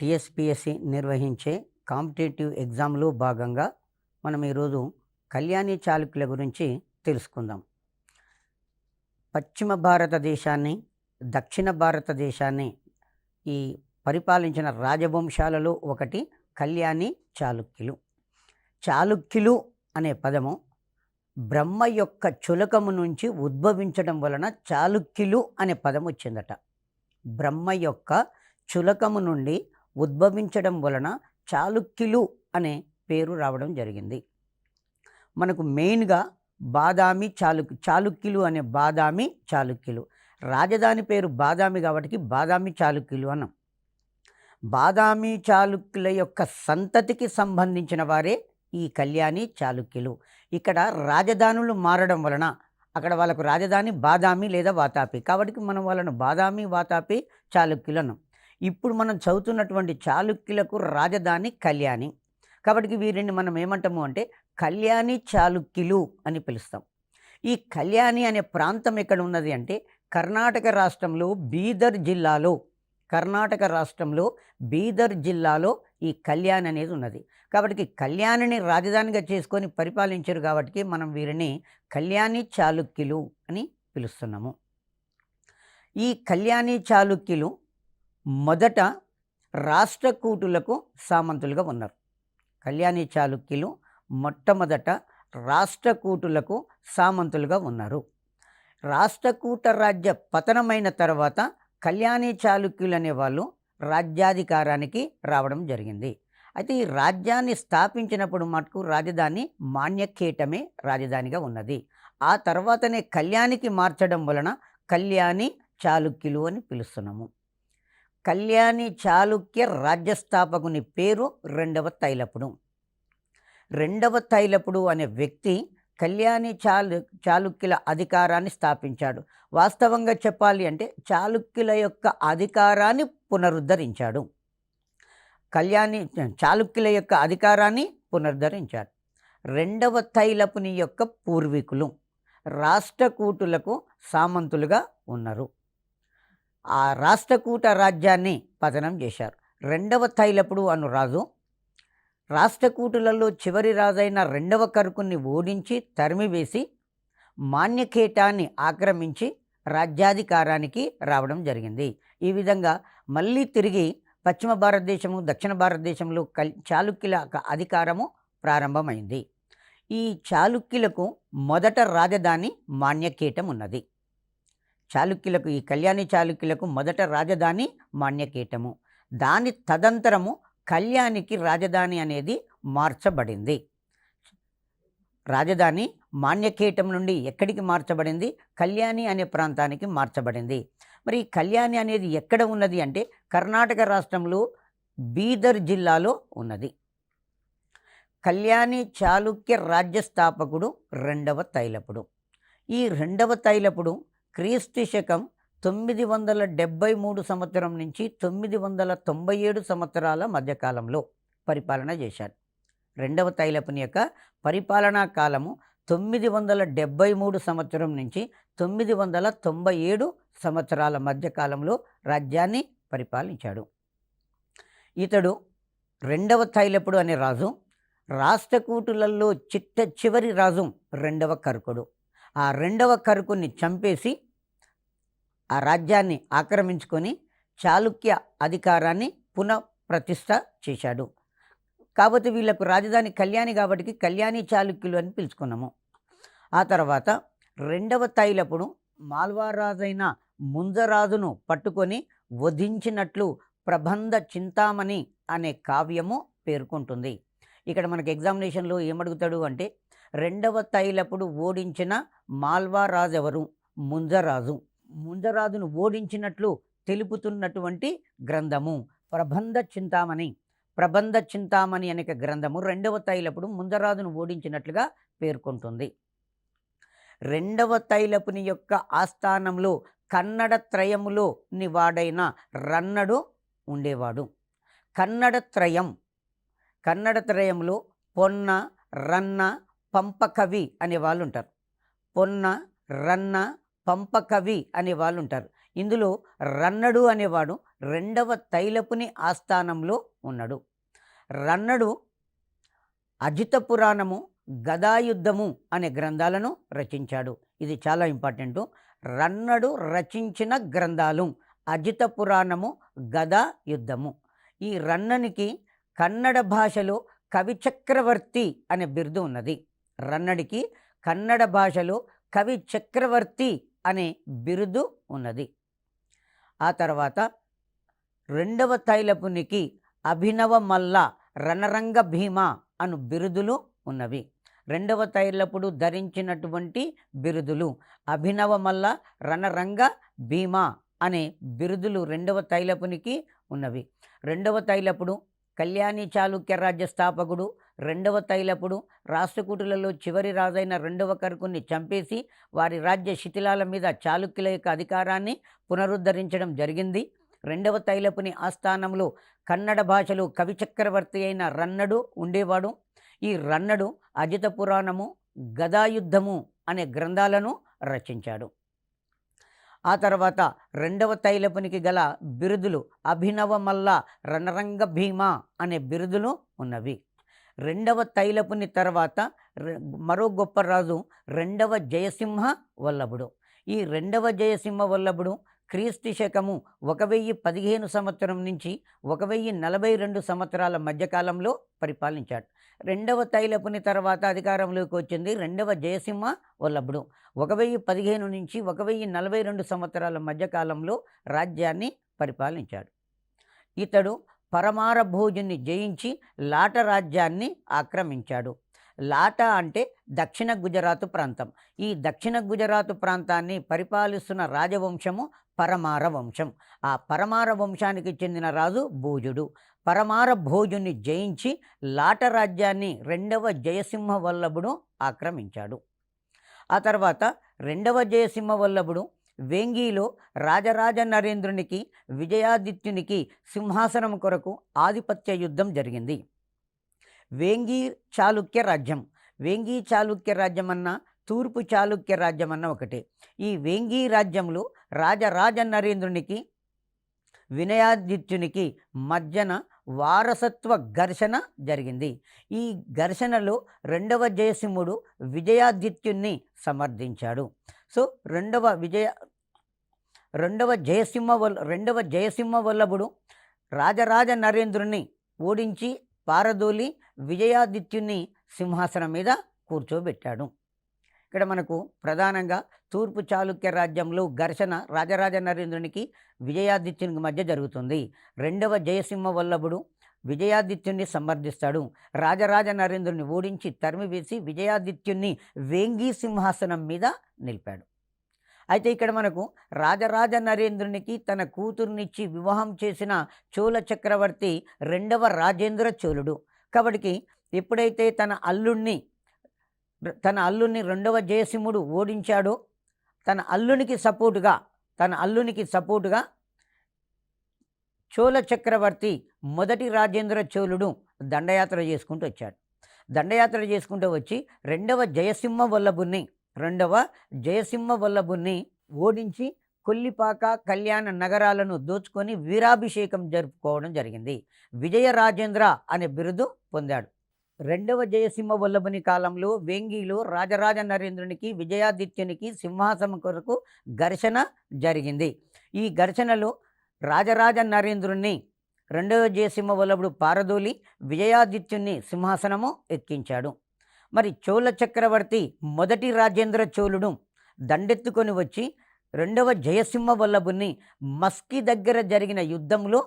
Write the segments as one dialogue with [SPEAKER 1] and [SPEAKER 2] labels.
[SPEAKER 1] TSPSC నిర్వహించే competitive ఎగ్జామ్లో భాగంగా మనం ఈరోజు కళ్యాణి చాళుక్యుల గురించి తెలుసుకుందాం. పశ్చిమ భారతదేశాన్ని, దక్షిణ భారతదేశాన్ని ఈ పరిపాలించిన రాజవంశాలలో ఒకటి కళ్యాణి చాళుక్యులు. చాళుక్యులు అనే పదము బ్రహ్మ యొక్క చులకము నుంచి ఉద్భవించడం వలన చాళుక్యులు అనే పదం వచ్చిందట. బ్రహ్మ యొక్క చులకము నుండి ఉద్భవించడం వలన చాళుక్యులు అనే పేరు రావడం జరిగింది. మనకు మెయిన్గా బాదామి చాళుక్యులు అనే బాదామి చాళుక్యులు, రాజధాని పేరు బాదామి కాబట్టి బాదామి చాళుక్యులు అన్నాం. బాదామి చాళుక్యుల యొక్క సంతతికి సంబంధించిన వారే ఈ కళ్యాణి చాళుక్యులు. ఇక్కడ రాజధానులు మారడం వలన అక్కడ వాళ్ళకు రాజధాని బాదామి లేదా వాతాపి కాబట్టి మనం వాళ్ళను బాదామి వాతాపి చాళుక్యులు అన్నాం. ఇప్పుడు మనం చదువుతున్నటువంటి చాళుక్యులకు రాజధాని కళ్యాణి కాబట్టి వీరిని మనం ఏమంటాము అంటే కళ్యాణి చాళుక్యులు అని పిలుస్తాం. ఈ కళ్యాణి అనే ప్రాంతం ఎక్కడ ఉన్నది అంటే కర్ణాటక రాష్ట్రంలో బీదర్ జిల్లాలో ఈ కళ్యాణి అనేది ఉన్నది. కాబట్టి కళ్యాణిని రాజధానిగా చేసుకొని పరిపాలించారు కాబట్టి మనం వీరిని కళ్యాణి చాళుక్యులు అని పిలుస్తున్నాము. ఈ కళ్యాణి చాళుక్యులు మొదట రాష్ట్రకూటులకు సామంతులుగా ఉన్నారు. కళ్యాణి చాళుక్యులు మొట్టమొదట రాష్ట్రకూటులకు సామంతులుగా ఉన్నారు. రాష్ట్రకూట రాజ్య పతనమైన తర్వాత కళ్యాణి చాళుక్యులు అనేవాళ్ళు రాజ్యాధికారానికి రావడం జరిగింది. అయితే ఈ రాజ్యాన్ని స్థాపించినప్పుడు మటుకు రాజధాని మాణ్యఖేటమే రాజధానిగా ఉన్నది. ఆ తర్వాతనే కళ్యాణికి మార్చడం వలన కళ్యాణి చాళుక్యులు అని పిలుస్తున్నాము. కళ్యాణి చాళుక్య రాజ్యస్థాపకుని పేరు రెండవ తైలపుడు అనే వ్యక్తి కళ్యాణి చాళుక్యుల అధికారాన్ని స్థాపించాడు. వాస్తవంగా చెప్పాలి అంటే చాళుక్యుల యొక్క అధికారాన్ని పునరుద్ధరించాడు. చాళుక్యుల యొక్క అధికారాన్ని పునరుద్ధరించాడు. రెండవ తైలపుని యొక్క పూర్వీకులు రాష్ట్రకూటులకు సామంతులుగా ఉన్నారు. ఆ రాష్ట్రకూట రాజ్యాన్ని పతనం చేశారు. రెండవ తైలపుడు అను రాజు రాష్ట్రకూటులలో చివరి రాజైన రెండవ కర్కుని ఓడించి తరిమివేసి మాణ్యఖేటాన్ని ఆక్రమించి రాజ్యాధికారానికి రావడం జరిగింది. ఈ విధంగా మళ్ళీ తిరిగి పశ్చిమ భారతదేశము, దక్షిణ భారతదేశంలో చాళుక్యుల అధికారము ప్రారంభమైంది. ఈ చాళుక్యులకు మొదట రాజధాని మాణ్యఖేటం ఉన్నది. ఈ కళ్యాణి చాళుక్యులకు మొదట రాజధాని మాణ్యఖేటము. దాని తదంతరము కళ్యాణికి రాజధాని అనేది మార్చబడింది. రాజధాని మాణ్యఖేటం నుండి ఎక్కడికి మార్చబడింది? కళ్యాణి అనే ప్రాంతానికి మార్చబడింది. మరి కళ్యాణి అనేది ఎక్కడ ఉన్నది అంటే కర్ణాటక రాష్ట్రంలో బీదర్ జిల్లాలో ఉన్నది. కళ్యాణి చాళుక్య రాజ్యస్థాపకుడు రెండవ తైలపుడు. ఈ రెండవ తైలపుడు క్రీస్తు శకం 973 సంవత్సరం నుంచి 997 సంవత్సరాల మధ్యకాలంలో పరిపాలన చేశాడు. రెండవ తైలపుని యొక్క పరిపాలనా కాలము 973 సంవత్సరం నుంచి 997 సంవత్సరాల మధ్యకాలంలో రాజ్యాన్ని పరిపాలించాడు. ఇతడు రెండవ తైలపుడు అనే రాజు రాష్ట్రకూటులలో చివరి రాజు రెండవ కర్కుడు. ఆ రెండవ కర్కుని చంపేసి ఆ రాజ్యాన్ని ఆక్రమించుకొని చాళుక్య అధికారాన్ని పునఃప్రతిష్ఠ చేశాడు. కాబట్టి వీళ్ళకు రాజధాని కళ్యాణి కాబట్టి కళ్యాణి చాళుక్యులు అని పిలుచుకున్నాము. ఆ తర్వాత రెండవ తైలపుడు మాల్వారాజైన ముంజరాజును పట్టుకొని వధించినట్లు ప్రబంధ చింతామణి అనే కావ్యము పేర్కొంటుంది. ఇక్కడ మనకి ఎగ్జామినేషన్లో ఏమడుగుతాడు అంటే రెండవ తైలపుడు ఓడించిన మాల్వారాజు ఎవరు? ముంజరాజును ఓడించినట్లు తెలుపుతున్నటువంటి గ్రంథము ప్రబంధ చింతామణి అనే గ్రంథము రెండవ తైలపుడు ముంజరాజును ఓడించినట్లుగా పేర్కొంటుంది. రెండవ తైలపుని యొక్క ఆస్థానంలో కన్నడ త్రయములో నివాడైన రన్నడు ఉండేవాడు. కన్నడ త్రయంలో పొన్న, రన్న, పంపకవి అనే వాళ్ళు ఉంటారు. పొన్న, రన్న, పంపకవి అనే వాళ్ళు ఉంటారు. ఇందులో రన్నడు అనేవాడు రెండవ తైలపుని ఆస్థానంలో ఉన్నాడు. రన్నడు అజిత పురాణము, గదాయుద్ధము అనే గ్రంథాలను రచించాడు. ఇది చాలా ఇంపార్టెంటు. రన్నడు రచించిన గ్రంథాలు అజిత పురాణము, గదా యుద్ధము. ఈ రన్ననికి కన్నడ భాషలో కవి చక్రవర్తి అనే బిరుదు ఉన్నది. రన్నడికి కన్నడ భాషలో కవి చక్రవర్తి అనే బిరుదు ఉన్నది. ఆ తర్వాత రెండవ తైలపునికి అభినవ మల్ల, రణరంగ భీమ అను బిరుదులు ఉన్నవి. రెండవ తైలపుడు ధరించినటువంటి బిరుదులు అభినవ మల్ల, రణరంగ భీమ అనే బిరుదులు రెండవ తైలపునికి ఉన్నవి. రెండవ తైలపుడు కళ్యాణి చాళుక్య రాజ్య స్థాపకుడు. రెండవ తైలపుడు రాష్ట్రకూటులలో చివరి రాజైన రెండవ కర్కుని చంపేసి వారి రాజ్య శిథిలాల మీద చాళుక్యుల యొక్క అధికారాన్ని పునరుద్ధరించడం జరిగింది. రెండవ తైలపుని ఆస్థానంలో కన్నడ భాషలో కవి చక్రవర్తి అయిన రన్నడు ఉండేవాడు. ఈ రన్నడు అజిత పురాణము, గదాయుద్ధము అనే గ్రంథాలను రచించాడు. ఆ తర్వాత రెండవ తైలపునికి గల బిరుదులు అభినవ మల్ల, రణరంగ భీమ అనే బిరుదులు ఉన్నవి. రెండవ తైలపుని తర్వాత మరో గొప్ప రాజు రెండవ జయసింహ వల్లభుడు. ఈ రెండవ జయసింహ వల్లభుడు క్రీస్తు శకము 1015 సంవత్సరం నుంచి 1042 సంవత్సరాల మధ్యకాలంలో పరిపాలించాడు. రెండవ తైలపుని తర్వాత అధికారంలోకి వచ్చింది రెండవ జయసింహ వల్లభుడు. 1015 నుంచి 1042 సంవత్సరాల మధ్యకాలంలో రాజ్యాన్ని పరిపాలించాడు. ఇతడు పరమార భోజుని జయించి లాట రాజ్యాన్ని ఆక్రమించాడు. లాట అంటే దక్షిణ గుజరాత్ ప్రాంతం. ఈ దక్షిణ గుజరాత్ ప్రాంతాన్ని పరిపాలిస్తున్న రాజవంశము పరమార వంశం. ఆ పరమార వంశానికి చెందిన రాజు భోజుడు. పరమార భోజుని జయించి లాట రాజ్యాన్ని రెండవ జయసింహ వల్లభుడు ఆక్రమించాడు. ఆ తర్వాత రెండవ జయసింహ వల్లభుడు వేంగీలో రాజరాజ నరేంద్రునికి, విజయాదిత్యునికి సింహాసనం కొరకు ఆధిపత్య యుద్ధం జరిగింది. వేంగీ చాళుక్య రాజ్యం, వేంగీ చాళుక్య రాజ్యం అన్న తూర్పు చాళుక్య రాజ్యం అన్న ఒకటే. ఈ వేంగీ రాజ్యంలో రాజరాజ నరేంద్రునికి, వినయాదిత్యునికి మధ్యన వారసత్వ ఘర్షణ జరిగింది. ఈ ఘర్షణలో రెండవ జయసింహుడు విజయాదిత్యున్ని సమర్థించాడు. సో రెండవ జయసింహ వల్లభుడు రాజరాజ నరేంద్రుని ఓడించి పారదోలి విజయాదిత్యుని సింహాసనం మీద కూర్చోబెట్టాడు. ఇక్కడ మనకు ప్రధానంగా తూర్పు చాళుక్య రాజ్యంలో ఘర్షణ రాజరాజ నరేంద్రునికి, విజయాదిత్యునికి మధ్య జరుగుతుంది. రెండవ జయసింహ వల్లభుడు విజయాదిత్యుని సమర్థిస్తాడు. రాజరాజ నరేంద్రుని ఓడించి తరిమివేసి విజయాదిత్యుని వేంగీ సింహాసనం మీద నిలిపాడు. అయితే ఇక్కడ మనకు రాజరాజ నరేంద్రునికి తన కూతుర్నిచ్చి వివాహం చేసిన చోళ చక్రవర్తి రెండవ రాజేంద్ర చోళుడు. కాబట్టి ఎప్పుడైతే తన అల్లుణ్ణి రెండవ జయసింహుడు ఓడించాడో తన అల్లునికి సపోర్టుగా చోళ చక్రవర్తి మొదటి రాజేంద్ర చోళుడు దండయాత్ర చేసుకుంటూ వచ్చి రెండవ జయసింహ వల్లభుని ఓడించి కొల్లిపాక, కళ్యాణ నగరాలను దోచుకొని వీరాభిషేకం జరుపుకోవడం జరిగింది. విజయ రాజేంద్ర అనే బిరుదు పొందాడు. రెండవ జయసింహ వల్లభుని కాలంలో వేంగీలో రాజరాజ నరేంద్రునికి, విజయాదిత్యునికి సింహాసనం కొరకు ఘర్షణ జరిగింది. ఈ ఘర్షణలో రాజరాజ నరేంద్రుణ్ణి రెండవ జయసింహ వల్లభుడు పారదోలి విజయాదిత్యుని సింహాసనము ఎక్కించాడు. మరి చోళ చక్రవర్తి మొదటి రాజేంద్ర చోళుడు దండెత్తుకొని వచ్చి రెండవ జయసింహ వల్లభుని మస్కి దగ్గర జరిగిన యుద్ధంలో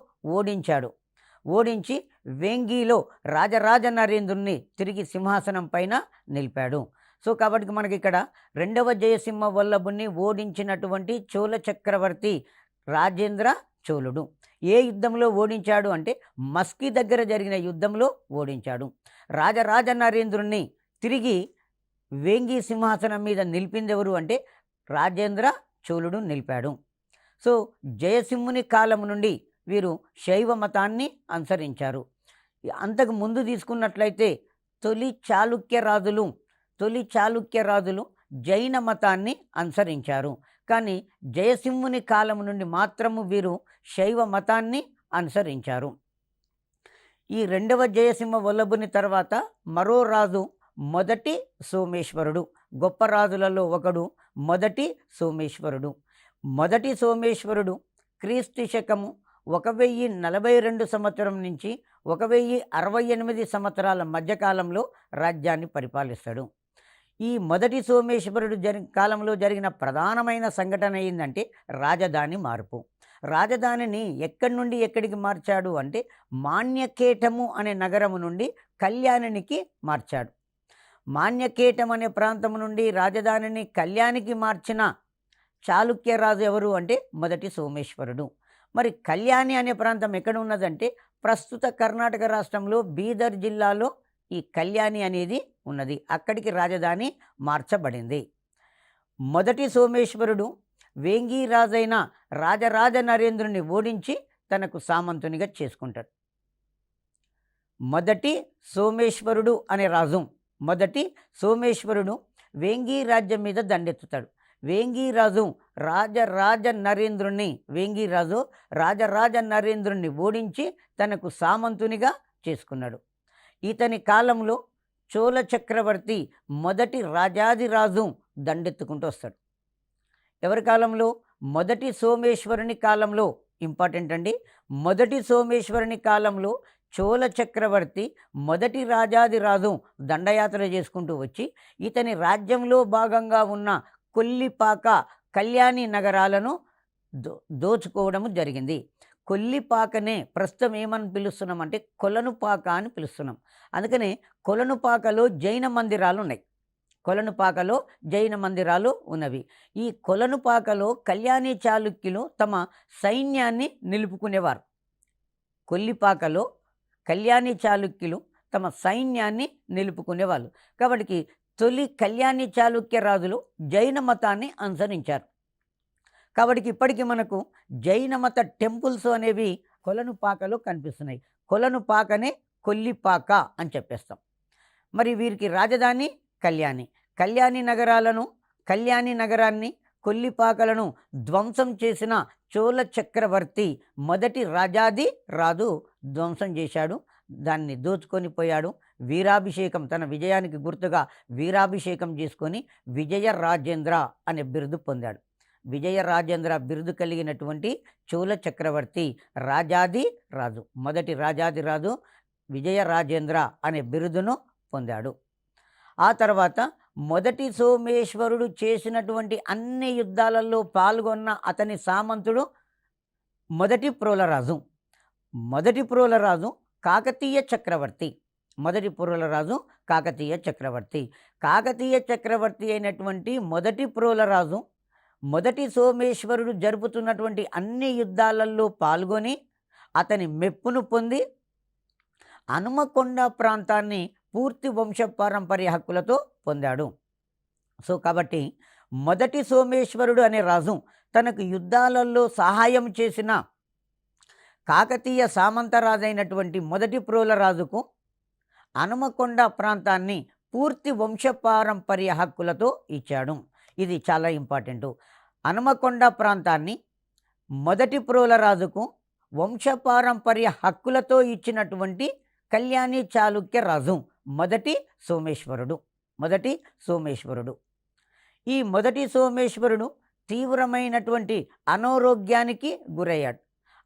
[SPEAKER 1] ఓడించి వేంగీలో రాజరాజ నరేంద్రుణ్ణి తిరిగి సింహాసనం పైన నిలిపాడు. సో కాబట్టి మనకి ఇక్కడ రెండవ జయసింహ వల్లభుని ఓడించినటువంటి చోళ చక్రవర్తి రాజేంద్ర చోళుడు ఏ యుద్ధంలో ఓడించాడు అంటే మస్కి దగ్గర జరిగిన యుద్ధంలో ఓడించాడు. రాజరాజ నరేంద్రుణ్ణి తిరిగి వేంగీ సింహాసనం మీద నిలిపింది ఎవరు అంటే రాజేంద్ర చోళుడు నిలిపాడు. సో జయసింహుని కాలం నుండి వీరు శైవ మతాన్ని అనుసరించారు. అంతకు ముందు తీసుకున్నట్లయితే తొలి చాళుక్య రాజులు జైన మతాన్ని అనుసరించారు. కానీ జయసింహుని కాలం నుండి మాత్రము వీరు శైవ మతాన్ని అనుసరించారు. ఈ రెండవ జయసింహ వల్లభుని తర్వాత మరో రాజు మొదటి సోమేశ్వరుడు. గొప్ప రాజులలో ఒకడు మొదటి సోమేశ్వరుడు. మొదటి సోమేశ్వరుడు క్రీస్తు శకము 1042 సంవత్సరం నుంచి 1068 సంవత్సరాల మధ్యకాలంలో రాజ్యాన్ని పరిపాలిస్తాడు. ఈ మొదటి సోమేశ్వరుడు కాలంలో జరిగిన ప్రధానమైన సంఘటన ఏంటంటే రాజధాని మార్పు. రాజధానిని ఎక్కడి నుండి ఎక్కడికి మార్చాడు అంటే మాన్యకేటము అనే నగరము నుండి కళ్యాణినికి మార్చాడు. మాన్యకేటం అనే ప్రాంతం నుండి రాజధానిని కళ్యాణికి మార్చిన చాళుక్య రాజు ఎవరు అంటే మొదటి సోమేశ్వరుడు. మరి కళ్యాణి అనే ప్రాంతం ఎక్కడ ఉన్నదంటే ప్రస్తుత కర్ణాటక రాష్ట్రంలో బీదర్ జిల్లాలో ఈ కళ్యాణి అనేది ఉన్నది. అక్కడికి రాజధాని మార్చబడింది. మొదటి సోమేశ్వరుడు వేంగి రాజైన రాజరాజ నరేంద్రుని ఓడించి తనకు సామంతునిగా చేసుకుంటాడు. మొదటి సోమేశ్వరుడు అనే రాజు మొదటి సోమేశ్వరుడు వేంగి రాజ్యం మీద దండెత్తుతాడు. వేంగిరాజు రాజరాజ నరేంద్రుణ్ణి ఓడించి తనకు సామంతునిగా చేసుకున్నాడు. ఇతని కాలంలో చోళ చక్రవర్తి మొదటి రాజాదిరాజు దండెత్తుకుంటూ వస్తాడు. ఎవరి కాలంలో? మొదటి సోమేశ్వరుని కాలంలో. ఇంపార్టెంట్ అండి. మొదటి సోమేశ్వరుని కాలంలో చోళ చక్రవర్తి మొదటి రాజాదిరాజు దండయాత్ర చేసుకుంటూ వచ్చి ఇతని రాజ్యంలో భాగంగా ఉన్న కొల్లిపాక, కళ్యాణి నగరాలను దోచుకోవడము జరిగింది. కొల్లిపాకనే ప్రస్తుతం ఏమని పిలుస్తున్నాం అంటే కొలనుపాక అని పిలుస్తున్నాం. అందుకనే కొలనుపాకలో జైన మందిరాలు ఉన్నాయి. కొలనుపాకలో జైన మందిరాలు ఉన్నవి. ఈ కొలనుపాకలో కళ్యాణి చాళుక్యులు తమ సైన్యాన్ని నిలుపుకునేవారు. కొల్లిపాకలో కళ్యాణి చాళుక్యులు తమ సైన్యాన్ని నిలుపుకునేవాళ్ళు. కాబట్టి తొలి కళ్యాణి చాళుక్య రాజులు జైన మతాన్ని అనుసరించారు. కాబట్టి ఇప్పటికీ మనకు జైన మత టెంపుల్స్ అనేవి కొలనుపాకలో కనిపిస్తున్నాయి. కొలనుపాకనే కొల్లిపాక అని చెప్పేస్తాం. మరి వీరికి రాజధాని కళ్యాణి. కళ్యాణి నగరాన్ని కొల్లిపాకలను ధ్వంసం చేసిన చోళ చక్రవర్తి మొదటి రాజు ధ్వంసం చేశాడు. దాన్ని దోచుకొని పోయాడు. వీరాభిషేకం, తన విజయానికి గుర్తుగా వీరాభిషేకం చేసుకొని విజయ రాజేంద్ర అనే బిరుదు పొందాడు. విజయ రాజేంద్ర బిరుదు కలిగినటువంటి చోళ చక్రవర్తి మొదటి రాజాదిరాజు విజయ రాజేంద్ర అనే బిరుదును పొందాడు. ఆ తర్వాత మొదటి సోమేశ్వరుడు చేసినటువంటి అన్ని యుద్ధాలలో పాల్గొన్న అతని సామంతుడు మొదటి ప్రోలరాజు. కాకతీయ చక్రవర్తి. కాకతీయ చక్రవర్తి అయినటువంటి మొదటి ప్రోలరాజు మొదటి సోమేశ్వరుడు జరుపుతున్నటువంటి అన్ని యుద్ధాలలో పాల్గొని అతని మెప్పును పొంది హనుమకొండ ప్రాంతాన్ని పూర్తి వంశపారంపర్య హక్కులతో పొందాడు. సో కాబట్టి మొదటి సోమేశ్వరుడు అనే రాజు తనకు యుద్ధాలలో సహాయం చేసిన కాకతీయ సామంతరాజైనటువంటి మొదటి ప్రోలరాజుకు హనుమకొండ ప్రాంతాన్ని పూర్తి వంశపారంపర్య హక్కులతో ఇచ్చాడు. ఇది చాలా ఇంపార్టెంట్. హనుమకొండ ప్రాంతాన్ని మొదటి ప్రోలరాజుకు వంశపారంపర్య హక్కులతో ఇచ్చినటువంటి కళ్యాణి చాళుక్య రాజు మొదటి సోమేశ్వరుడు. ఈ మొదటి సోమేశ్వరుడు తీవ్రమైనటువంటి అనారోగ్యానికి గురయ్యాడు.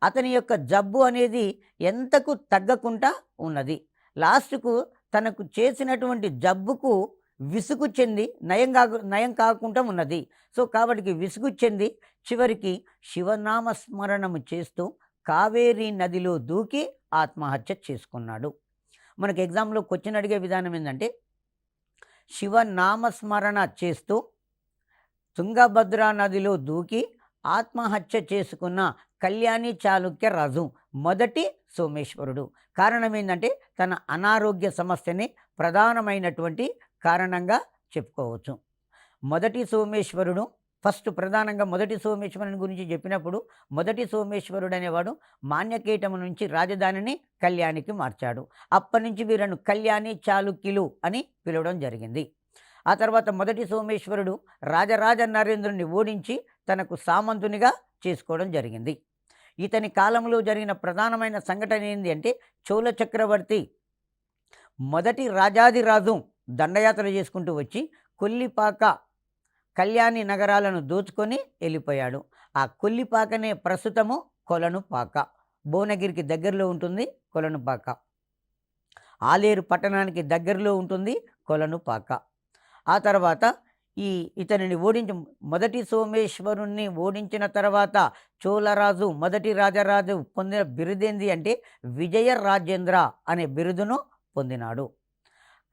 [SPEAKER 1] అతని యొక్క జబ్బు అనేది ఎంతకు తగ్గకుండా ఉన్నది. లాస్ట్కు తనకు చేసినటువంటి జబ్బుకు విసుగు చెంది నయం కాకుండా ఉన్నది. సో కాబట్టి విసుగు చెంది చివరికి శివనామస్మరణము చేస్తూ కావేరీ నదిలో దూకి ఆత్మహత్య చేసుకున్నాడు. మనకు ఎగ్జామ్లో క్వశ్చన్ అడిగే విధానం ఏంటంటే శివనామస్మరణ చేస్తూ తుంగభద్రా నదిలో దూకి ఆత్మహత్య చేసుకున్న కళ్యాణి చాళుక్య రాజు మొదటి సోమేశ్వరుడు. కారణం ఏంటంటే తన అనారోగ్య సమస్యని ప్రధానమైనటువంటి కారణంగా చెప్పుకోవచ్చు. మొదటి సోమేశ్వరుడు ప్రధానంగా మొదటి సోమేశ్వరుని గురించి చెప్పినప్పుడు మొదటి సోమేశ్వరుడు అనేవాడు మాన్యకేటము నుంచి రాజధానిని కళ్యాణికి మార్చాడు. అప్పటి నుంచి వీరను కళ్యాణి చాళుక్యులు అని పిలవడం జరిగింది. ఆ తర్వాత మొదటి సోమేశ్వరుడు రాజరాజ నరేంద్రుని ఓడించి తనకు సామంతునిగా చేసుకోవడం జరిగింది. ఇతని కాలంలో జరిగిన ప్రధానమైన సంఘటన ఏంటి అంటే, చోళ చక్రవర్తి మొదటి రాజాదిరాజు దండయాత్ర చేసుకుంటూ వచ్చి కొల్లిపాక, కళ్యాణి నగరాలను దోచుకొని వెళ్ళిపోయాడు. ఆ కొల్లిపాకనే ప్రస్తుతము కొలనుపాక, భువనగిరికి దగ్గరలో ఉంటుంది కొలనుపాక. ఆలేరు పట్టణానికి దగ్గరలో ఉంటుంది కొలనుపాక. ఆ తర్వాత ఇతనిని మొదటి సోమేశ్వరుణ్ణి ఓడించిన తర్వాత చోళరాజు మొదటి రాజరాజు పొందిన బిరుదేంది అంటే విజయ రాజేంద్ర అనే బిరుదును పొందినాడు.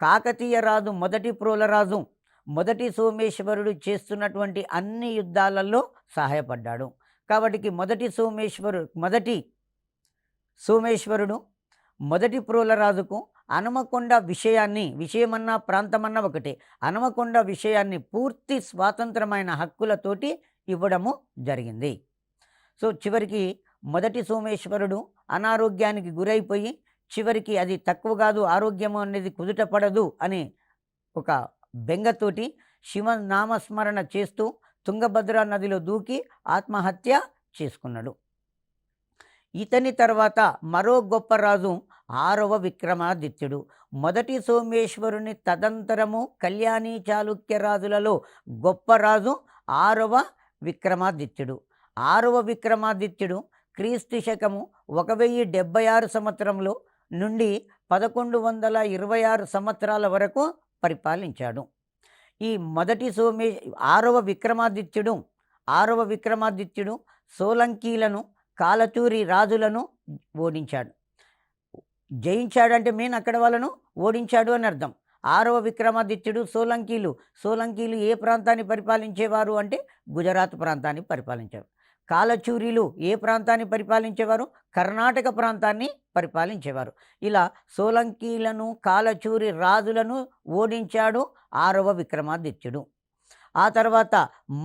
[SPEAKER 1] కాకతీయ రాజు మొదటి ప్రోలరాజు మొదటి సోమేశ్వరుడు చేస్తున్నటువంటి అన్ని యుద్ధాలలో సహాయపడ్డాడు. కాబట్టి మొదటి సోమేశ్వరుడు మొదటి ప్రోలరాజుకు హనుమకొండ విషయమన్నా ప్రాంతమన్నా ఒకటే, హనుమకొండ విషయాన్ని పూర్తి స్వాతంత్రమైన హక్కులతోటి ఇవ్వడము జరిగింది. సో చివరికి మొదటి సోమేశ్వరుడు అనారోగ్యానికి గురైపోయి చివరికి అది తక్కువ కాదు, ఆరోగ్యం అనేది కుదుట పడదు అని ఒక బెంగతోటి శివనామస్మరణ చేస్తూ తుంగభద్ర నదిలో దూకి ఆత్మహత్య చేసుకున్నాడు. ఇతని తర్వాత మరో గొప్ప రాజు 6వ విక్రమాదిత్యుడు. మొదటి సోమేశ్వరుని తదంతరము కళ్యాణి చాళుక్య రాజులలో గొప్ప రాజు 6వ విక్రమాదిత్యుడు. 6వ విక్రమాదిత్యుడు క్రీస్తు శకము 1076 సంవత్సరంలో నుండి 1126 సంవత్సరాల వరకు పరిపాలించాడు. ఈ ఆరవ విక్రమాదిత్యుడు సోలంకీలను, కాలచూరి రాజులను ఓడించాడు. జయించాడంటే అక్కడ వాళ్ళను ఓడించాడు అని అర్థం. 6వ విక్రమాదిత్యుడు సోలంకీలు ఏ ప్రాంతాన్ని పరిపాలించేవారు అంటే గుజరాత్ ప్రాంతాన్ని పరిపాలించారు. కాలచూరీలు ఏ ప్రాంతాన్ని పరిపాలించేవారు? కర్ణాటక ప్రాంతాన్ని పరిపాలించేవారు. ఇలా సోలంకీలను, కాలచూరి రాజులను ఓడించాడు 6వ విక్రమాదిత్యుడు. ఆ తర్వాత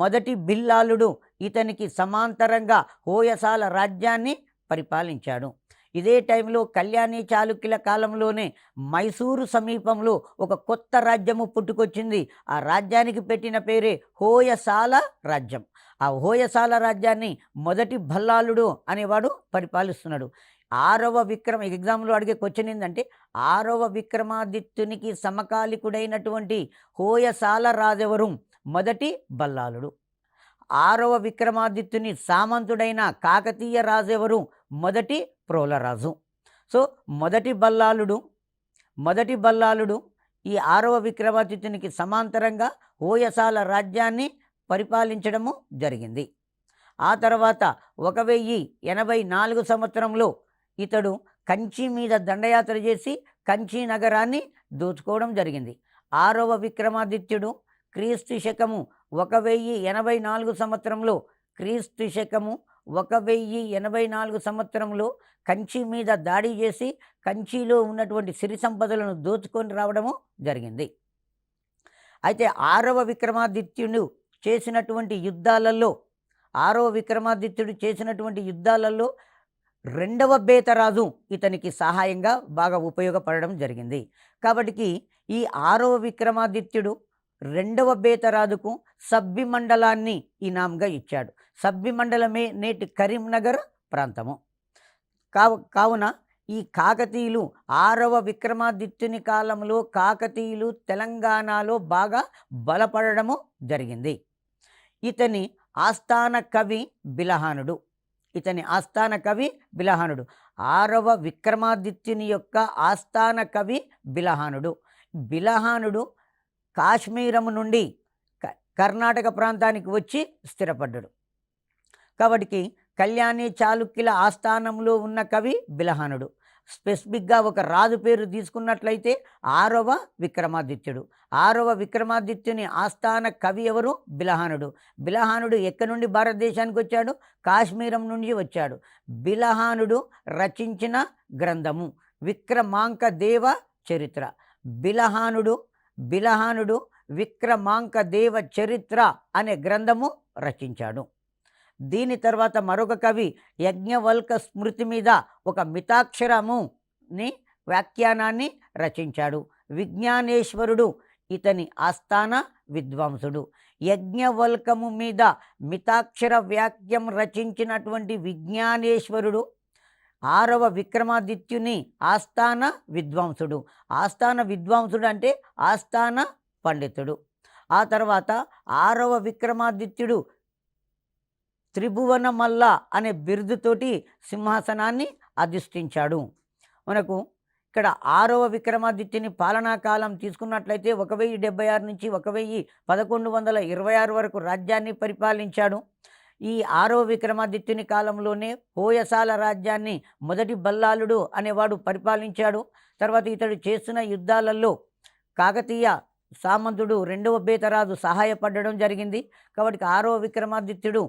[SPEAKER 1] మొదటి బిల్లాలుడు ఇతనికి సమాంతరంగా హోయసాల రాజ్యాన్ని పరిపాలించాడు. ఇదే టైంలో కళ్యాణి చాళుక్యుల కాలంలోనే మైసూరు సమీపంలో ఒక కొత్త రాజ్యము పుట్టుకొచ్చింది. ఆ రాజ్యానికి పెట్టిన పేరే హోయసాల రాజ్యం. ఆ హోయసాల రాజ్యాన్ని మొదటి భల్లాలుడు అనేవాడు పరిపాలిస్తున్నాడు. ఎగ్జామ్లో అడిగే క్వశ్చన్ ఏంటంటే 6వ విక్రమాదిత్యునికి సమకాలికుడైనటువంటి హోయసాల రాజెవరు? మొదటి భల్లాలుడు. 6వ విక్రమాదిత్యుని సామంతుడైన కాకతీయ రాజెవరు? మొదటి ప్రోలరాజు. సో మొదటి భల్లాలుడు ఈ 6వ విక్రమాదిత్యునికి సమాంతరంగా హోయసాల రాజ్యాన్ని పరిపాలించడము జరిగింది. ఆ తర్వాత 1084 సంవత్సరంలో ఇతడు కంచి మీద దండయాత్ర చేసి కంచి నగరాన్ని దోచుకోవడం జరిగింది. 6వ విక్రమాదిత్యుడు క్రీస్తు శకము 1084 సంవత్సరంలో కంచి మీద దాడి చేసి కంచిలో ఉన్నటువంటి సిరి సంపదలను దోచుకొని రావడము జరిగింది. అయితే 6వ విక్రమాదిత్యుడు చేసినటువంటి యుద్ధాలలో 2వ బేతరాజు ఇతనికి సహాయంగా బాగా ఉపయోగపడడం జరిగింది. కాబట్టి ఈ 6వ విక్రమాదిత్యుడు 2వ బేతరాజుకు సబ్బి మండలాన్ని ఇనాంగా ఇచ్చాడు. సబ్బి మండలమే నేటి కరీంనగర్ ప్రాంతము. కావున ఈ కాకతీయులు 6వ విక్రమాదిత్యుని కాలంలో కాకతీయులు తెలంగాణలో బాగా బలపడము జరిగింది. ఇతని ఆస్థాన కవి బిలహానుడు. 6వ విక్రమాదిత్యుని యొక్క ఆస్థాన కవి బిలహానుడు కాశ్మీరము నుండి కర్ణాటక ప్రాంతానికి వచ్చి స్థిరపడ్డాడు. కాబట్టి కళ్యాణి చాళుక్యుల ఆస్థానంలో ఉన్న కవి బిలహానుడు. స్పెసిఫిక్గా ఒక రాజు పేరు తీసుకున్నట్లయితే 6వ విక్రమాదిత్యుని ఆస్థాన కవి ఎవరు? బిలహానుడు ఎక్కడి నుండి భారతదేశానికి వచ్చాడు? కాశ్మీరం నుండి వచ్చాడు. బిలహానుడు రచించిన గ్రంథము విక్రమాంక దేవ చరిత్ర. బిలహానుడు విక్రమాంక దేవ చరిత్ర అనే గ్రంథము రచించాడు. దీని తర్వాత మరొక కవి యజ్ఞవల్క స్మృతి మీద ఒక మితాక్షరముని వ్యాఖ్యానాన్ని రచించాడు. విజ్ఞానేశ్వరుడు ఇతని ఆస్థాన విద్వాంసుడు. యజ్ఞవల్కము మీద మితాక్షర వాక్యం రచించినటువంటి విజ్ఞానేశ్వరుడు 6వ విక్రమాదిత్యుని ఆస్థాన విద్వాంసుడు. ఆస్థాన విద్వాంసుడు అంటే ఆస్థాన పండితుడు. ఆ తర్వాత 6వ విక్రమాదిత్యుడు త్రిభువనమల్ల అనే బిరుదుతోటి సింహాసనాన్ని అధిష్ఠించాడు. మనకు ఇక్కడ 6వ విక్రమాదిత్యుని పాలనా కాలం తీసుకున్నట్లయితే 1076 నుంచి 1126 వరకు రాజ్యాన్ని పరిపాలించాడు. ఈ 6వ విక్రమాదిత్యుని కాలంలోనే హోయసాల రాజ్యాన్ని మొదటి బల్లాలుడు అనేవాడు పరిపాలించాడు. తర్వాత ఇతడు చేస్తున్న యుద్ధాలలో కాకతీయ సామంతుడు 2వ బేతరాజు సహాయపడడం జరిగింది. కాబట్టి 6వ విక్రమాదిత్యుడు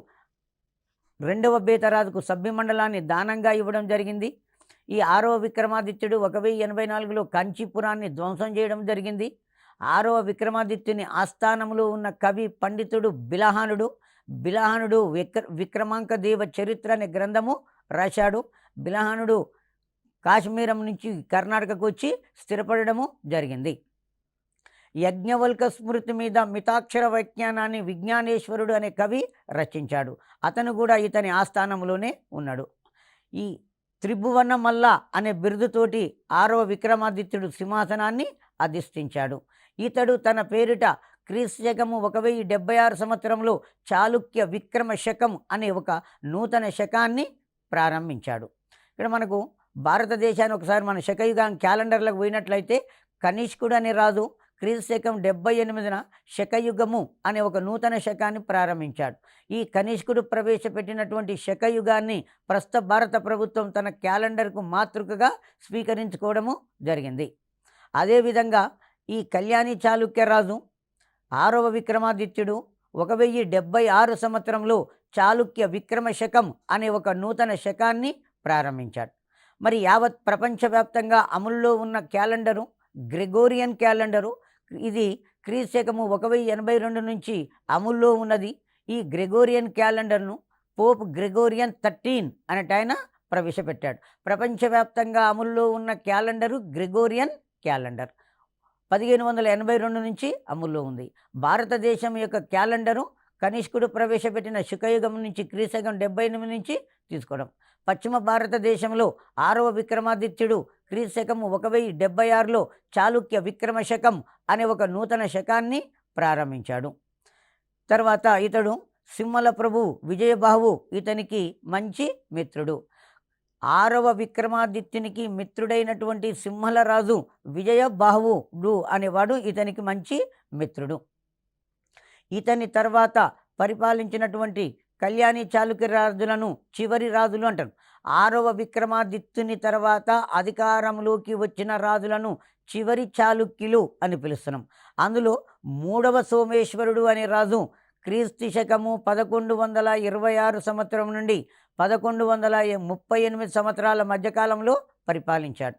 [SPEAKER 1] 2వ బేతరాజుకు సభ్యమండలాన్ని దానంగా ఇవ్వడం జరిగింది. ఈ 6వ విక్రమాదిత్యుడు 1084లో కాంచీపురాన్ని ధ్వంసం చేయడం జరిగింది. 6వ విక్రమాదిత్యుని ఆస్థానంలో ఉన్న కవి పండితుడు బిలహానుడు విక్రమాంక దేవ చరిత్ర అనే గ్రంథము రాశాడు. బిలహానుడు కాశ్మీరం నుంచి కర్ణాటకకు వచ్చి స్థిరపడము జరిగింది. యజ్ఞవల్క స్మృతి మీద మితాక్షర వ్యాఖ్యానాన్ని విజ్ఞానేశ్వరుడు అనే కవి రచించాడు. అతను కూడా ఇతని ఆస్థానంలోనే ఉన్నాడు. ఈ త్రిభువనమల్ల అనే బిరుదుతోటి 6వ విక్రమాదిత్యుడు సింహాసనాన్ని అధిష్ఠించాడు. ఇతడు తన పేరిట క్రీస్తుశకము 1076 సంవత్సరంలో చాళుక్య విక్రమ శకం అనే ఒక నూతన శకాన్ని ప్రారంభించాడు. ఇక్కడ మనకు భారతదేశాన్ని ఒకసారి మన శకయుగం క్యాలెండర్లకు పోయినట్లయితే కనిష్కుడు అనే రాజు క్రీస్తుశకం 78న శకయుగము అనే ఒక నూతన శకాన్ని ప్రారంభించాడు. ఈ కనిష్కుడు ప్రవేశపెట్టినటువంటి శకయుగాన్ని ప్రస్తుత భారత ప్రభుత్వం తన క్యాలెండర్కు మాతృకగా స్వీకరించుకోవడము జరిగింది. అదేవిధంగా ఈ కళ్యాణి చాళుక్య రాజు 6వ విక్రమాదిత్యుడు 1076 సంవత్సరంలో చాళుక్య విక్రమ శకం అనే ఒక నూతన శకాన్ని ప్రారంభించాడు. మరి యావత్ ప్రపంచవ్యాప్తంగా అమల్లో ఉన్న క్యాలెండరు గ్రెగోరియన్ క్యాలెండరు. ఇది క్రీస్తుశకము 1082 నుంచి అమల్లో ఉన్నది. ఈ గ్రెగోరియన్ క్యాలెండర్ను పోప్ గ్రెగోరియన్ 13 అనేట ఆయన ప్రవేశపెట్టాడు. ప్రపంచవ్యాప్తంగా అమల్లో ఉన్న క్యాలెండరు గ్రెగోరియన్ క్యాలెండర్ 1582 నుంచి అమల్లో ఉంది. భారతదేశం యొక్క క్యాలెండరు కనిష్కుడు ప్రవేశపెట్టిన శుకయుగం నుంచి క్రీస్తుశకం 78 నుంచి తీసుకోవడం. పశ్చిమ భారతదేశంలో 6వ విక్రమాదిత్యుడు క్రీస్తుశకము 1076లో చాళుక్య విక్రమ శకం అనే ఒక నూతన శకాన్ని ప్రారంభించాడు. తర్వాత ఇతడు సింహల ప్రభు విజయబాహు ఇతనికి మంచి మిత్రుడు. 6వ విక్రమాదిత్యునికి మిత్రుడైనటువంటి సింహల రాజు విజయబాహుడు అనేవాడు ఇతనికి మంచి మిత్రుడు. ఇతని తర్వాత పరిపాలించినటువంటి కళ్యాణి చాళుక్య రాజులను చివరి రాజులు అంటారు. 6వ విక్రమాదిత్యుని తర్వాత అధికారంలోకి వచ్చిన రాజులను చివరి చాళుక్యులు అని పిలుస్తున్నాం. అందులో 3వ సోమేశ్వరుడు అనే రాజు క్రీస్తుశకము 1126 సంవత్సరం నుండి 1138 సంవత్సరాల మధ్యకాలంలో పరిపాలించాడు.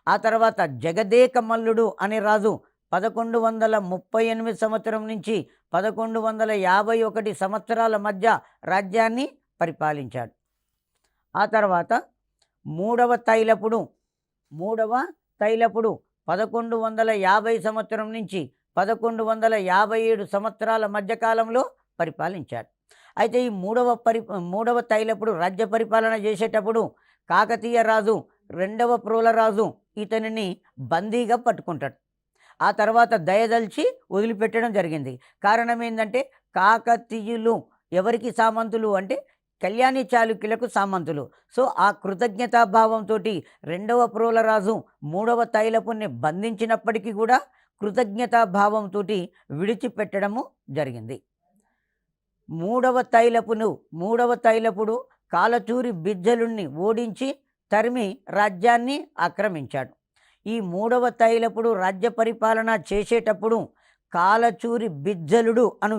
[SPEAKER 1] ఆ తర్వాత జగదేక మల్లుడు అనే రాజు 1138 సంవత్సరం నుంచి 1151 సంవత్సరాల మధ్య రాజ్యాన్ని పరిపాలించాడు. ఆ తర్వాత 3వ తైలపుడు 1150 సంవత్సరం నుంచి 1157 సంవత్సరాల మధ్యకాలంలో పరిపాలించాడు. అయితే ఈ 3వ తైలపుడు రాజ్య పరిపాలన చేసేటప్పుడు కాకతీయ రాజు 2వ ప్రోలరాజు ఇతనిని బందీగా పట్టుకుంటాడు. ఆ తర్వాత దయదల్చి వదిలిపెట్టడం జరిగింది. కారణం ఏంటంటే కాకతీయులు ఎవరికి సామంతులు అంటే కళ్యాణి చాళుక్యులకు సామంతులు. సో ఆ కృతజ్ఞతాభావంతో 2వ ప్రోలరాజు 3వ తైలపుని బంధించినప్పటికీ కూడా కృతజ్ఞతాభావంతో విడిచిపెట్టడము జరిగింది. 3వ తైలపుడు కాలచూరి బిజ్జలుణ్ణి ఓడించి తరిమి రాజ్యాన్ని ఆక్రమించాడు. ఈ 3వ తైలపుడు రాజ్య పరిపాలన చేసేటప్పుడు కాలచూరి బిజ్జలుడు అనే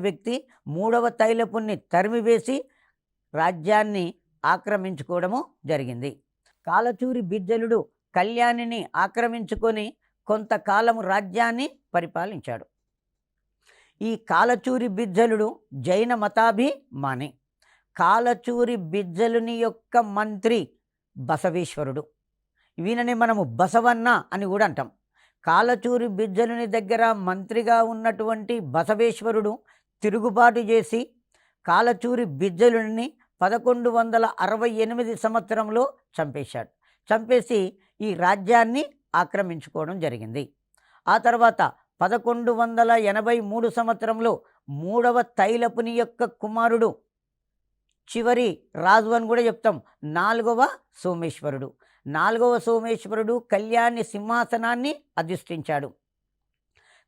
[SPEAKER 1] వ్యక్తి 3వ తైలపుని తరిమివేసి రాజ్యాన్ని ఆక్రమించుకోవడము జరిగింది. కాలచూరి బిజ్జలుడు కళ్యాణిని ఆక్రమించుకొని కొంతకాలము రాజ్యాన్ని పరిపాలించాడు. ఈ కాలచూరి బిజ్జలుడు జైన మతాభిమాని. కాలచూరి బిజ్జలుని యొక్క మంత్రి బసవేశ్వరుడు. వీనని మనము బసవన్న అని కూడా అంటాం. కాలచూరి బిజ్జలుని దగ్గర మంత్రిగా ఉన్నటువంటి బసవేశ్వరుడు తిరుగుబాటు చేసి కాలచూరి బిజ్జలుని 1168 సంవత్సరంలో చంపేశాడు. చంపేసి ఈ రాజ్యాన్ని ఆక్రమించుకోవడం జరిగింది. ఆ తర్వాత 1183 సంవత్సరంలో మూడవ తైలపుని యొక్క కుమారుడు, చివరి రాజు అని కూడా చెప్తాం, నాలుగవ సోమేశ్వరుడు కళ్యాణి సింహాసనాన్ని అధిష్ఠించాడు.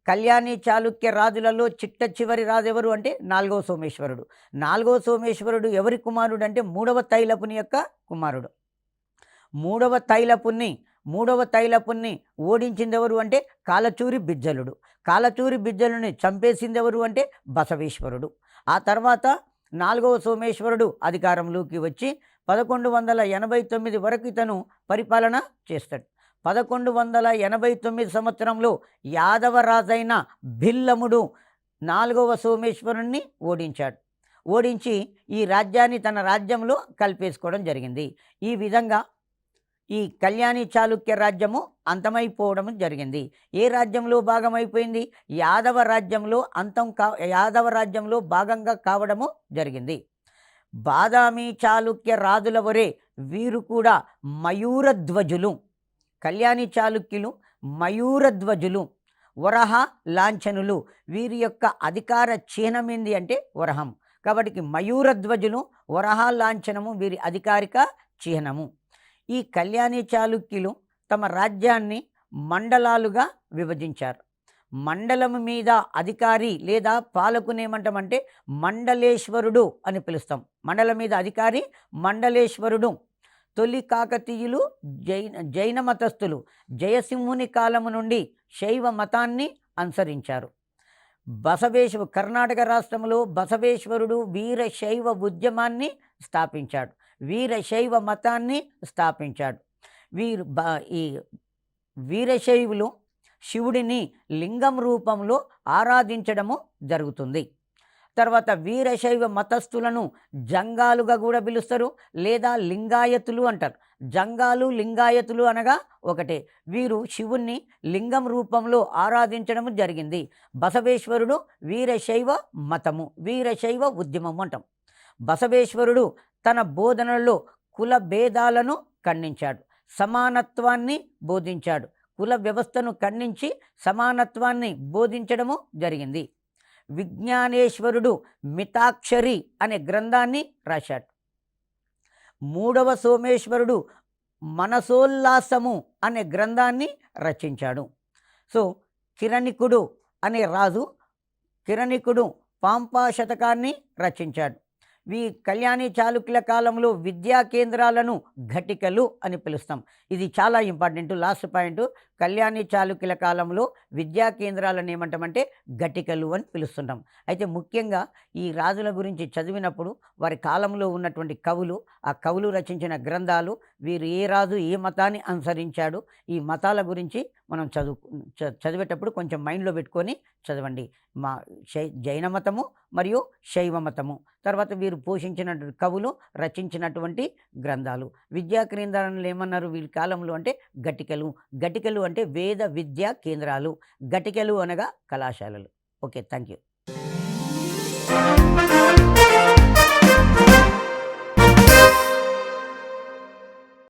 [SPEAKER 1] కళ్యాణి చాళుక్య రాజులలో చిట్ట చివరి రాజు ఎవరు అంటే నాలుగవ సోమేశ్వరుడు ఎవరి కుమారుడు అంటే మూడవ తైలపుని యొక్క కుమారుడు. మూడవ తైలపుని ఓడించింది ఎవరు అంటే కాలచూరి బిజ్జలుని చంపేసింది ఎవరు అంటే బసవేశ్వరుడు. ఆ తర్వాత నాలుగవ సోమేశ్వరుడు అధికారంలోకి వచ్చి 1189 వరకు ఇతను పరిపాలన చేస్తాడు. 1189 సంవత్సరంలో యాదవ రాజైన భిల్లముడు నాలుగవ సోమేశ్వరుణ్ణి ఓడించి ఈ రాజ్యాన్ని తన రాజ్యంలో కలిపేసుకోవడం జరిగింది. ఈ విధంగా ఈ కళ్యాణి చాళుక్య రాజ్యము అంతమైపోవడం జరిగింది. ఏ రాజ్యంలో భాగమైపోయింది? యాదవ రాజ్యంలో భాగంగా కావడము జరిగింది. బాదామి చాళుక్య రాజుల వరే వీరు కూడా మయూరధ్వజులు. కళ్యాణి చాళుక్యులు మయూరధ్వజులు, వరహ లాంఛనులు. వీరి యొక్క అధికార చిహ్నం ఏంది అంటే వరహం. కాబట్టి మయూరధ్వజులు, వరహ లాంఛనము వీరి అధికారిక చిహ్నము. ఈ కళ్యాణి చాళుక్యులు తమ రాజ్యాన్ని మండలాలుగా విభజించారు. మండలం మీద అధికారి లేదా పాలకునేమంటామంటే మండలేశ్వరుడు అని పిలుస్తాం. మండలం మీద అధికారి మండలేశ్వరుడు. తొలి కాకతీయులు జైన మతస్థులు జయసింహుని కాలము నుండి శైవ మతాన్ని అనుసరించారు. కర్ణాటక రాష్ట్రంలో బసవేశ్వరుడు వీరశైవ ఉద్యమాన్ని స్థాపించాడు, వీరశైవ మతాన్ని స్థాపించాడు. ఈ వీరశైవులు శివుడిని లింగం రూపంలో ఆరాధించడము జరుగుతుంది. తర్వాత వీరశైవ మతస్థులను జంగాలుగా కూడా పిలుస్తారు, లేదా లింగాయతులు అంటారు. జంగాలు లింగాయతులు అనగా ఒకటే. వీరు శివుణ్ణి లింగం రూపంలో ఆరాధించడము జరిగింది. బసవేశ్వరుడు వీరశైవ ఉద్యమం అంటాం. బసవేశ్వరుడు తన బోధనలో కుల భేదాలను ఖండించాడు, సమానత్వాన్ని బోధించాడు. కుల వ్యవస్థను ఖండించి సమానత్వాన్ని బోధించడము జరిగింది. విజ్ఞానేశ్వరుడు మితాక్షరి అనే గ్రంథాన్ని రాశాడు. మూడవ సోమేశ్వరుడు మనసోల్లాసము అనే గ్రంథాన్ని రచించాడు. సో కిరణికుడు అనే రాజు పాంపా శతకాన్ని రచించాడు. కళ్యాణి చాళుక్యుల కాలంలో విద్యా కేంద్రాలను ఘటికలు అని పిలుస్తాం. ఇది చాలా ఇంపార్టెంట్. లాస్ట్ పాయింట్, కళ్యాణి చాళుక్యుల కాలంలో విద్యా కేంద్రాలను ఏమంటామంటే ఘటికలు అని పిలుస్తుంటాం. అయితే ముఖ్యంగా ఈ రాజుల గురించి చదివినప్పుడు వారి కాలంలో ఉన్నటువంటి ఆ కవులు రచించిన గ్రంథాలు, వీరు ఏ రాజు ఏ మతాన్ని అనుసరించాడు, ఈ మతాల గురించి మనం చదివేటప్పుడు కొంచెం మైండ్లో పెట్టుకొని చదవండి. జైన మతము మరియు శైవ మతము, తర్వాత వీరు పోషించినటువంటి కవులు రచించినటువంటి గ్రంథాలు. విద్యా కేంద్రాలను ఏమన్నారు వీరి కాలంలో అంటే ఘటికలు అంటే వేద విద్యా కేంద్రాలు. ఘటికలు అనగా కళాశాలలు. Okay, thank you.